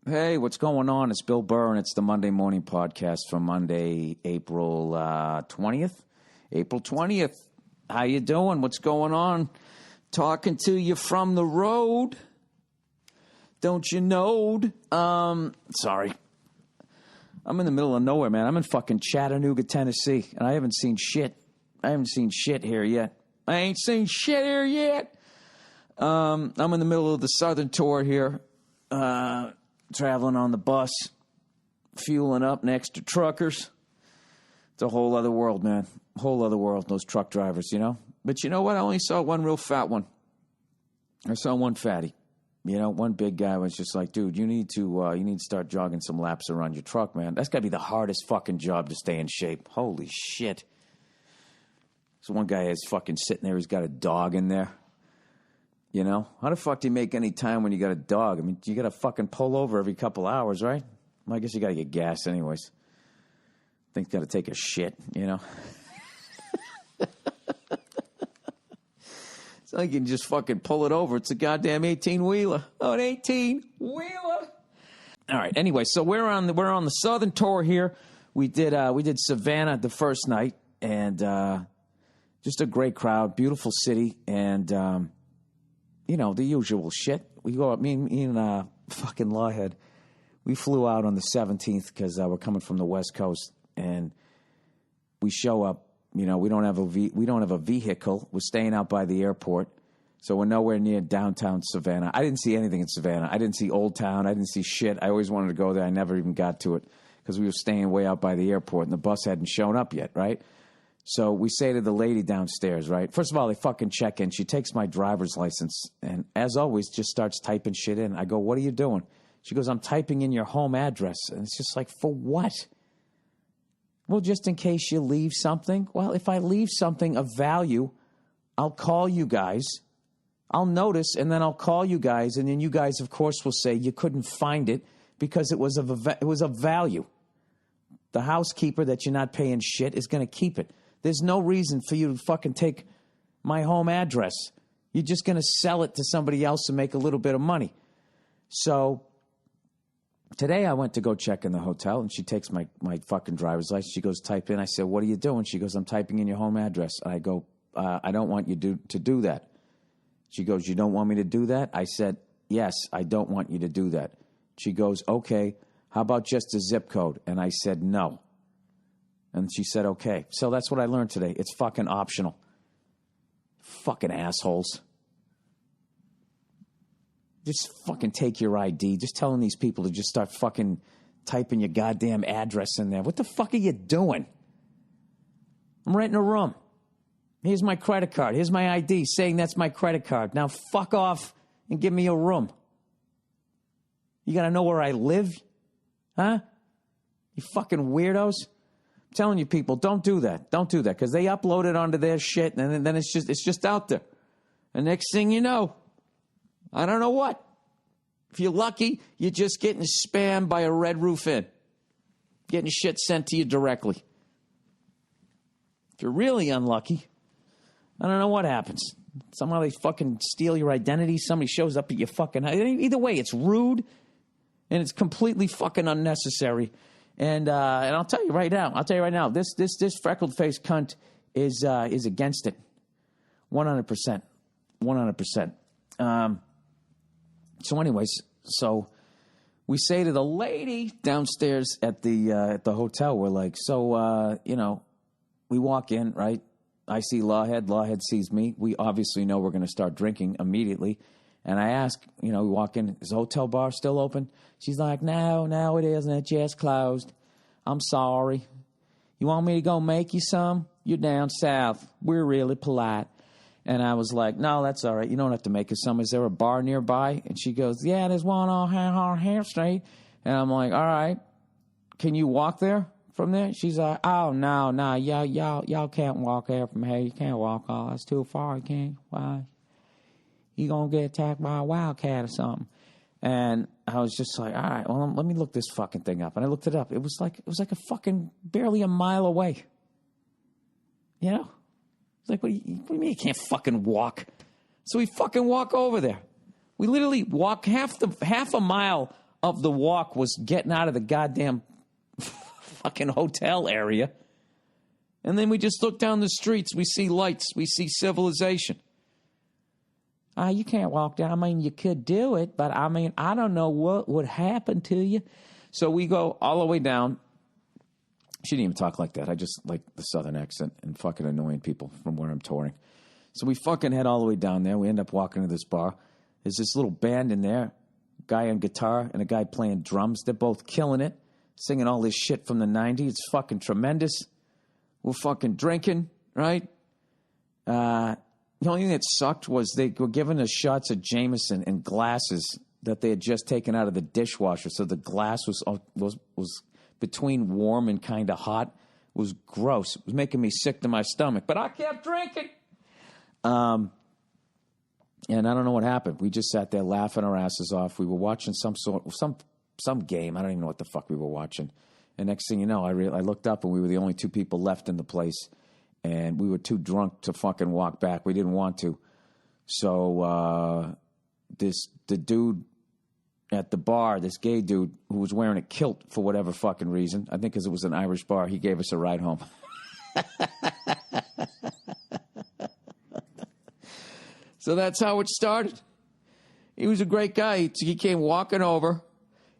Hey, what's going on? It's Bill Burr, and it's the Monday Morning Podcast for Monday, April 20th. April 20th. How you doing? What's going on? Talking to you from the road. Don't you know? Sorry. I'm in the middle of nowhere, man. I'm in fucking Chattanooga, Tennessee, and I haven't seen shit. I haven't seen shit here yet. I ain't seen shit here yet. I'm in the middle of the Southern tour here. Traveling on the bus, fueling up next to truckers. It's a whole other world, man. Whole other world, those truck drivers, you know? But you know what? I only saw one real fat one. I saw one fatty. You know, one big guy was just like, dude, you need to start jogging some laps around your truck, man. That's got to be the hardest fucking job to stay in shape. Holy shit. So one guy is fucking sitting there. He's got a dog in there. You know, how the fuck do you make any time when you got a dog? I mean, you got to fucking pull over every couple hours, right? Well, I guess you got to get gas anyways. I think got to take a shit, you know? It's like you can just fucking pull it over. It's a goddamn 18-wheeler. Oh, an 18-wheeler. All right, anyway, so we're on the Southern tour here. We did Savannah the first night, and just a great crowd, beautiful city, and you know, the usual shit. We go up, me and fucking Lawhead, we flew out on the 17th because we're coming from the West Coast, and we show up. You know, we don't have a vehicle. We're staying out by the airport, so we're nowhere near downtown Savannah. I didn't see anything in Savannah. I didn't see Old Town. I didn't see shit. I always wanted to go there. I never even got to it because we were staying way out by the airport, and the bus hadn't shown up yet, right? So we say to the lady downstairs, right? First of all, they fucking check in. She takes my driver's license and, as always, just starts typing shit in. I go, what are you doing? She goes, I'm typing in your home address. And it's just like, for what? Well, just in case you leave something. Well, if I leave something of value, I'll call you guys. I'll notice, and then I'll call you guys. And then you guys, of course, will say you couldn't find it because it was of value. The housekeeper that you're not paying shit is going to keep it. There's no reason for you to fucking take my home address. You're just going to sell it to somebody else and make a little bit of money. So today I went to go check in the hotel, and she takes my fucking driver's license. She goes, type in. I said, what are you doing? She goes, I'm typing in your home address. I go, I don't want you to do that. She goes, you don't want me to do that? I said, yes, I don't want you to do that. She goes, okay, how about just a zip code? And I said, no. And she said, okay. So that's what I learned today. It's fucking optional. Fucking assholes. Just fucking take your ID. Just telling these people to just start fucking typing your goddamn address in there. What the fuck are you doing? I'm renting a room. Here's my credit card. Here's my ID saying that's my credit card. Now fuck off and give me a room. You gotta know where I live? Huh? You fucking weirdos. I'm telling you, people, don't do that. Don't do that, because they upload it onto their shit, and then it's just out there. And next thing you know, I don't know what. If you're lucky, you're just getting spammed by a Red Roof Inn, getting shit sent to you directly. If you're really unlucky, I don't know what happens. Somehow they fucking steal your identity. Somebody shows up at your fucking house. Either way, it's rude, and it's completely fucking unnecessary. And I'll tell you right now, this freckled faced cunt is against it, 100%. So, anyways, so we say to the lady downstairs at the hotel, we're like, so you know, we walk in, right? I see Lawhead. Lawhead sees me. We obviously know we're going to start drinking immediately. And I ask, you know, we walk in, is the hotel bar still open? She's like, no, it isn't. It just closed. I'm sorry. You want me to go make you some? You're down south. We're really polite. And I was like, no, that's all right. You don't have to make us some. Is there a bar nearby? And she goes, yeah, there's one on Ham Street. And I'm like, all right. Can you walk there from there? She's like, oh, no, y'all can't walk there from here. You can't walk all. It's too far. You can't. Why? You gonna get attacked by a wildcat or something. And I was just like, all right, well, let me look this fucking thing up. And I looked it up. It was like a fucking barely a mile away. You know? It's like, what do you mean you can't fucking walk? So we fucking walk over there. We literally walk half a mile of the walk was getting out of the goddamn fucking hotel area. And then we just look down the streets. We see lights. We see civilization. You can't walk down. I mean, you could do it, but I mean, I don't know what would happen to you. So we go all the way down. She didn't even talk like that. I just like the southern accent and fucking annoying people from where I'm touring. So we fucking head all the way down there. We end up walking to this bar. There's this little band in there, guy on guitar and a guy playing drums. They're both killing it, singing all this shit from the 90s. It's fucking tremendous. We're fucking drinking, right? The only thing that sucked was they were giving us shots of Jameson in glasses that they had just taken out of the dishwasher. So the glass was between warm and kind of hot. It was gross. It was making me sick to my stomach. But I kept drinking. And I don't know what happened. We just sat there laughing our asses off. We were watching some game. I don't even know what the fuck we were watching. And next thing you know, I looked up and we were the only two people left in the place. And we were too drunk to fucking walk back. We didn't want to. So the dude at the bar, this gay dude who was wearing a kilt for whatever fucking reason, I think because it was an Irish bar, he gave us a ride home. So that's how it started. He was a great guy. He came walking over,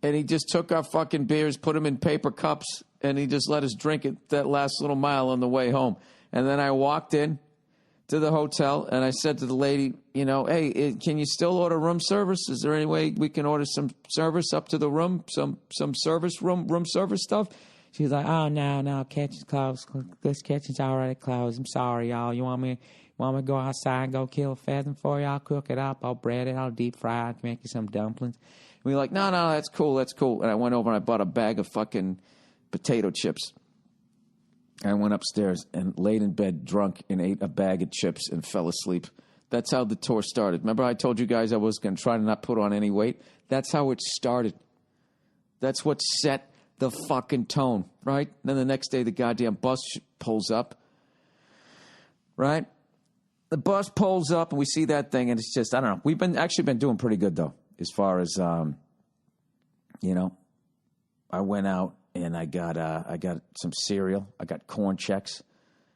and he just took our fucking beers, put them in paper cups, and he just let us drink it that last little mile on the way home. And then I walked in to the hotel, and I said to the lady, you know, hey, can you still order room service? Is there any way we can order some service up to the room, some service room service stuff? She was like, oh, no, kitchen's closed. This kitchen's already closed. I'm sorry, y'all. You want me to go outside and go kill a pheasant for you? I'll cook it up. I'll bread it. I'll deep fry it. Make you some dumplings. And we were like, no, that's cool. And I went over and I bought a bag of fucking potato chips. I went upstairs and laid in bed drunk and ate a bag of chips and fell asleep. That's how the tour started. Remember I told you guys I was going to try to not put on any weight? That's how it started. That's what set the fucking tone, right? Then the next day the goddamn bus pulls up, right? The bus pulls up and we see that thing and it's just, I don't know. We've been doing pretty good though, as far as, you know, I went out and I got some cereal. I got corn checks,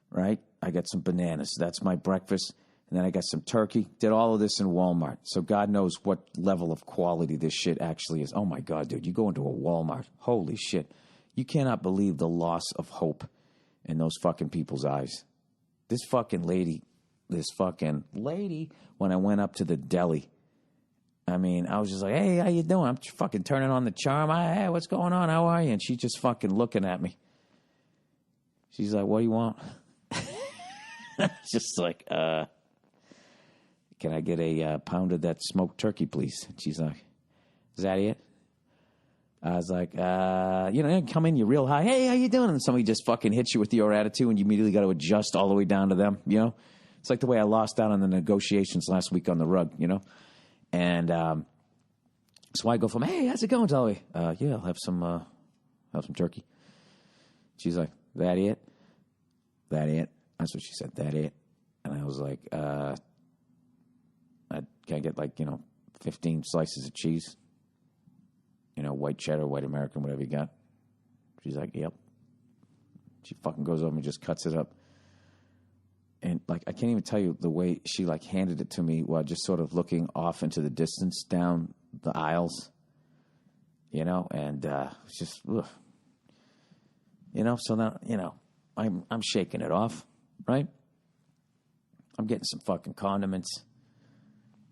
right? I got some bananas. That's my breakfast. And then I got some turkey. Did all of this in Walmart. So God knows what level of quality this shit actually is. Oh, my God, dude. You go into a Walmart. Holy shit. You cannot believe the loss of hope in those fucking people's eyes. This fucking lady, when I went up to the deli, I mean, I was just like, hey, how you doing? I'm fucking turning on the charm. Hey, what's going on? How are you? And she's just fucking looking at me. She's like, what do you want? Just like, can I get a pound of that smoked turkey, please? And she's like, is that it? I was like, you come in, you're real high. Hey, how you doing? And somebody just fucking hits you with your attitude and you immediately got to adjust all the way down to them, you know? It's like the way I lost out on the negotiations last week on the rug, you know? And so I go from, hey, how's it going, Dolly? Yeah, I'll have some turkey. She's like, that it? That it? That's what she said, that it? And I was like, can I get 15 slices of cheese? White cheddar, white American, whatever you got. She's like, yep. She fucking goes over and just cuts it up. And, I can't even tell you the way she, handed it to me while just sort of looking off into the distance down the aisles, and it's just, ugh. So now, I'm shaking it off, right? I'm getting some fucking condiments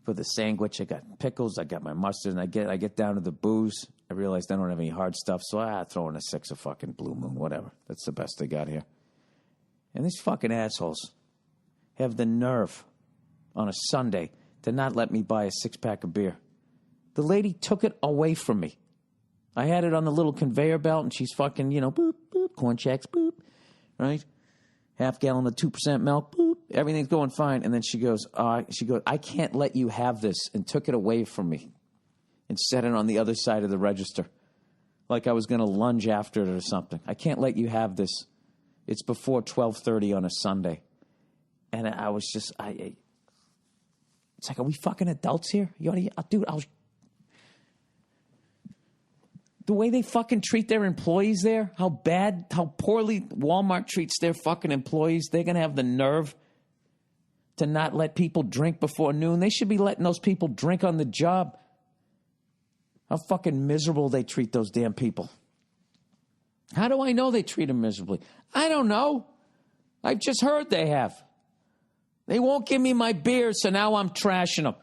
for the sandwich. I got pickles, I got my mustard, and I get down to the booze. I realized I don't have any hard stuff, so I throw in a 6 of fucking Blue Moon, whatever. That's the best they got here. And these fucking assholes have the nerve on a Sunday to not let me buy a 6-pack of beer. The lady took it away from me. I had it on the little conveyor belt, and she's fucking, boop, boop, corn checks, boop, right? Half gallon of 2% milk, boop, everything's going fine. And then she goes, I can't let you have this, and took it away from me and set it on the other side of the register like I was going to lunge after it or something. I can't let you have this. It's before 12:30 on a Sunday. And I was just, it's like, are we fucking adults here? Dude, The way they fucking treat their employees there, how poorly Walmart treats their fucking employees, they're going to have the nerve to not let people drink before noon. They should be letting those people drink on the job. How fucking miserable they treat those damn people. How do I know they treat them miserably? I don't know. I've just heard they have. They won't give me my beer, so now I'm trashing them.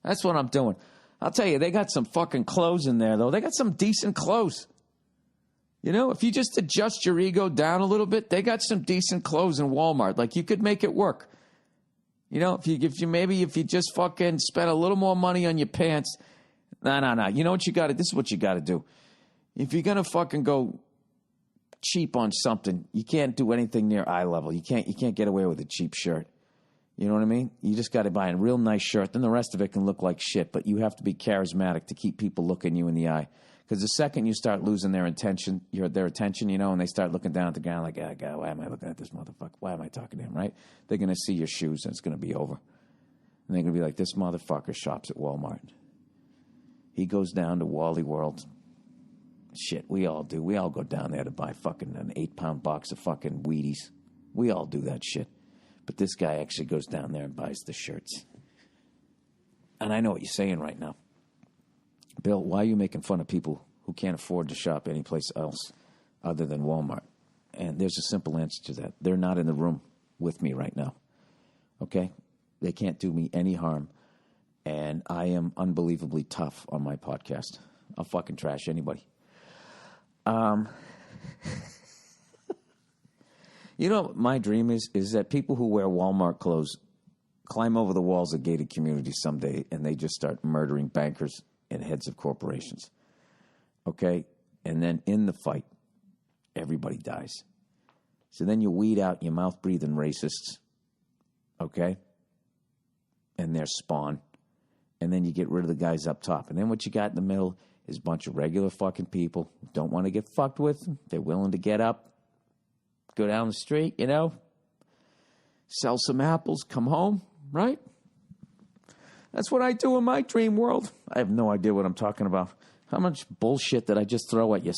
That's what I'm doing. I'll tell you, they got some fucking clothes in there, though. They got some decent clothes. You know, if you just adjust your ego down a little bit, they got some decent clothes in Walmart. Like, you could make it work. You know, if you just fucking spend a little more money on your pants. No. You know what you got to, this is what you got to do. If you're going to fucking go cheap on something, you can't do anything near eye level. You can't get away with a cheap shirt. You know what I mean? You just got to buy a real nice shirt. Then the rest of it can look like shit, but you have to be charismatic to keep people looking you in the eye. Because the second you start losing their attention, you know, and they start looking down at the ground like, ah, God, why am I looking at this motherfucker? Why am I talking to him, right? They're going to see your shoes and it's going to be over. And they're going to be like, this motherfucker shops at Walmart. He goes down to Wally World. Shit, we all do. We all go down there to buy fucking an 8-pound box of fucking Wheaties. We all do that shit. But this guy actually goes down there and buys the shirts. And I know what you're saying right now. Bill, why are you making fun of people who can't afford to shop anyplace else other than Walmart? And there's a simple answer to that. They're not in the room with me right now. Okay? They can't do me any harm. And I am unbelievably tough on my podcast. I'll fucking trash anybody. You know what my dream is that people who wear Walmart clothes climb over the walls of gated communities someday and they just start murdering bankers and heads of corporations. Okay? And then in the fight, everybody dies. So then you weed out your mouth-breathing racists, okay? And their spawn. And then you get rid of the guys up top. And then what you got in the middle is a bunch of regular fucking people who don't want to get fucked with. They're willing to get up, go down the street, you know, sell some apples, come home, right? That's what I do in my dream world. I have no idea what I'm talking about. How much bullshit did I just throw at you?